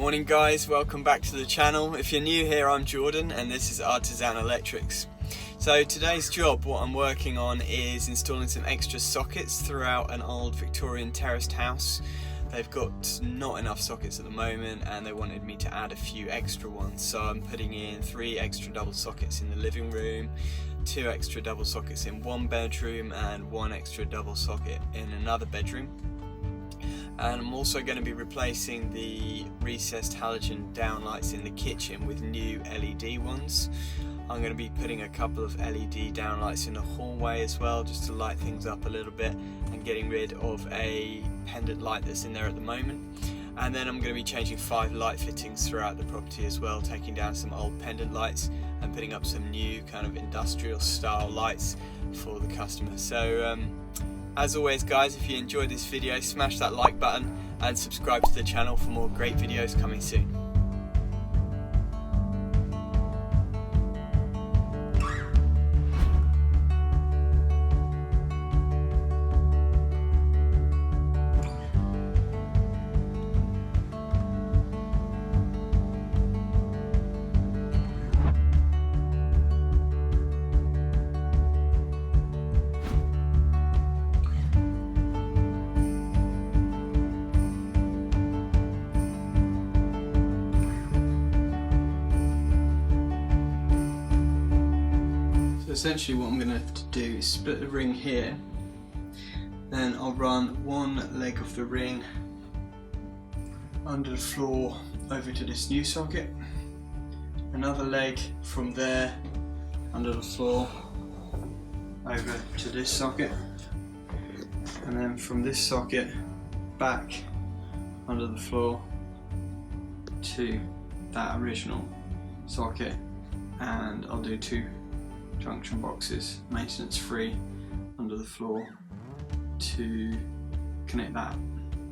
Morning guys, welcome back to the channel. If you're new here, I'm Jordan and this is Artisan Electrics. So today's job, what I'm working on is installing some extra sockets throughout an old Victorian terraced house. They've got not enough sockets at the moment and they wanted me to add a few extra ones. So I'm putting in 3 extra double sockets in the living room, 2 extra double sockets in one bedroom and 1 extra double socket in another bedroom. And I'm also going to be replacing the recessed halogen downlights in the kitchen with new LED ones. I'm going to be putting a couple of LED downlights in the hallway as well, just to light things up a little bit, and getting rid of a pendant light that's in there at the moment. And then I'm going to be changing 5 light fittings throughout the property as well, taking down some old pendant lights and putting up some new kind of industrial style lights for the customer. So as always guys, if you enjoyed this video, smash that like button and subscribe to the channel for more great videos coming soon. Essentially what I'm going to have to do is split the ring here, then I'll run one leg of the ring under the floor over to this new socket, another leg from there under the floor over to this socket, and then from this socket back under the floor to that original socket, and I'll do 2 junction boxes, maintenance free, under the floor to connect that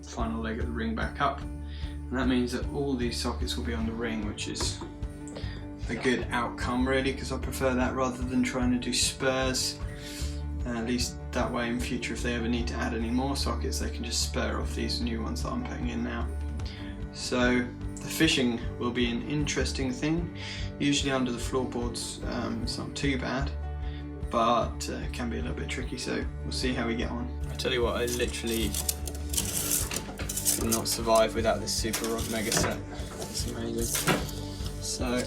final leg of the ring back up. And that means that all these sockets will be on the ring, which is a good outcome really, because I prefer that rather than trying to do spurs. At least that way in future, if they ever need to add any more sockets, they can just spur off these new ones that I'm putting in now. So the fishing will be an interesting thing. Usually under the floorboards it's not too bad, but it can be a little bit tricky, so we'll see how we get on. I tell you what, I literally could not survive without this Super Rod Mega set. It's amazing. So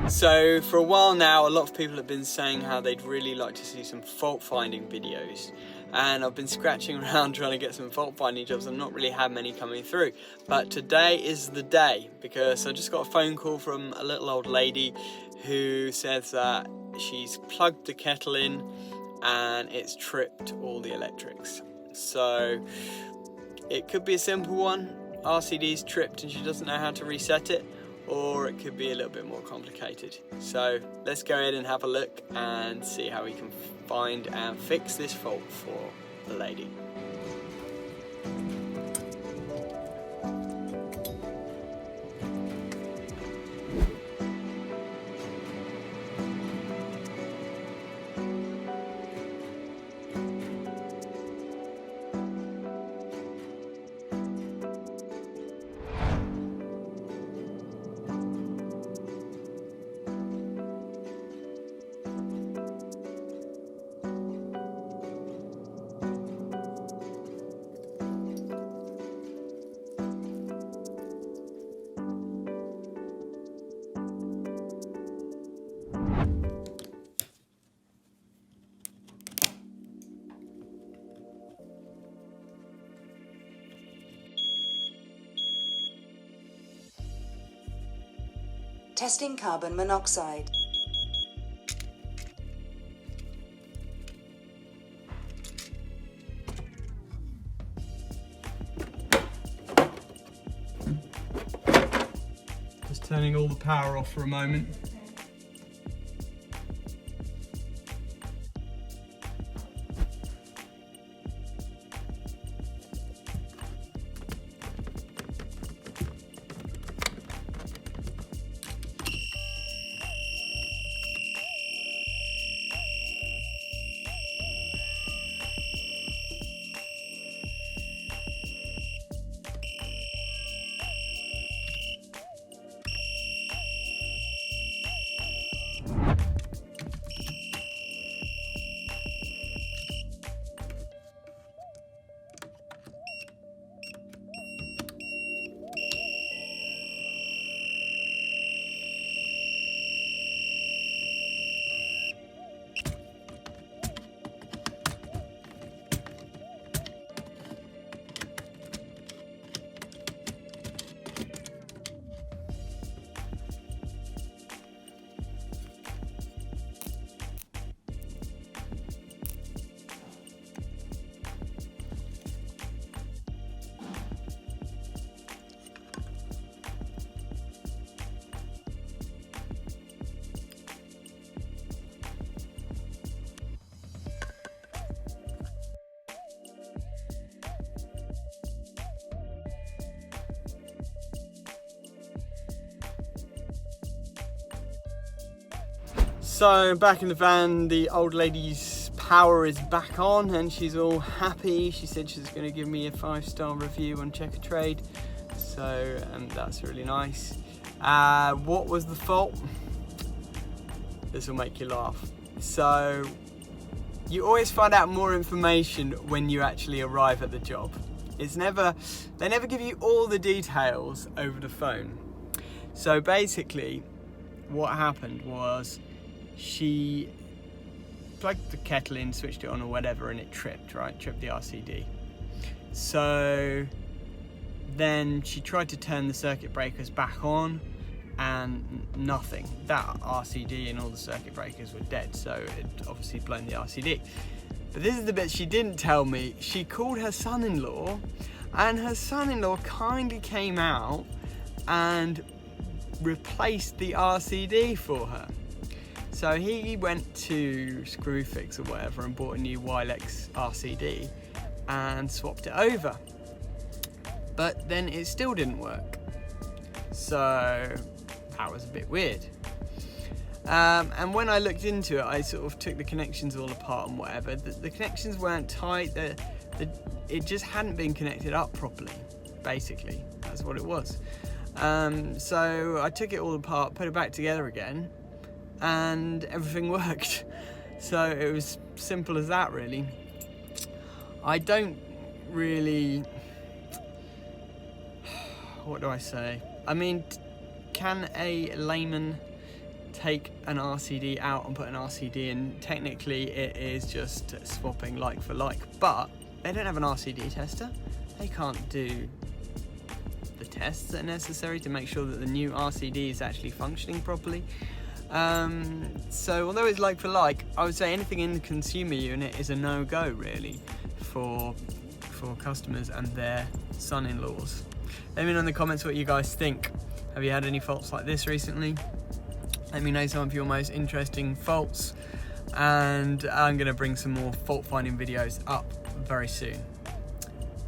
So for a while now, a lot of people have been saying how they'd really like to see some fault finding videos, and I've been scratching around trying to get some fault finding jobs. I've not really had many coming through, but today is the day, because I just got a phone call from a little old lady who says that she's plugged the kettle in and it's tripped all the electrics. So it could be a simple one, RCD's tripped and she doesn't know how to reset it, or it could be a little bit more complicated. So let's go ahead and have a look and see how we can find and fix this fault for the lady. Testing carbon monoxide. Just turning all the power off for a moment. So back in the van, the old lady's power is back on and she's all happy. She said she's going to give me a 5-star review on Checkatrade, so that's really nice. What was the fault? This will make you laugh. So you always find out more information when you actually arrive at the job. They never give you all the details over the phone. So basically what happened was, she plugged the kettle in, switched it on or whatever, and it tripped the RCD. So then she tried to turn the circuit breakers back on and nothing. That RCD and all the circuit breakers were dead, so it obviously blown the RCD. But this is the bit she didn't tell me. She called her son-in-law, and her son-in-law kindly came out and replaced the RCD for her. So he went to Screwfix or whatever and bought a new Wilex RCD and swapped it over. But then it still didn't work. So that was a bit weird. And when I looked into it, I sort of took the connections all apart and whatever. The connections weren't tight. It just hadn't been connected up properly, basically. That's what it was. So I took it all apart, put it back together again, and everything worked. So it was simple as that, really. I don't really, what do I say? I mean, can a layman take an RCD out and put an RCD in? Technically it is just swapping like for like, but they don't have an RCD tester. They can't do the tests that are necessary to make sure that the new RCD is actually functioning properly. So although it's like for like, I would say anything in the consumer unit is a no-go really for customers and their son-in-laws. Let me know in the comments what you guys think. Hope Have you had any faults like this recently? Let me know some of your most interesting faults, and I'm going to bring some more fault finding videos up very soon.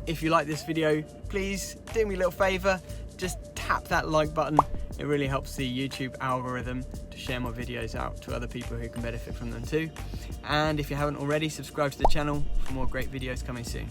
If you like this video, please do me a little favour, just tap that like button. It really helps the YouTube algorithm to share my videos out to other people who can benefit from them too. And if you haven't already, subscribe to the channel for more great videos coming soon.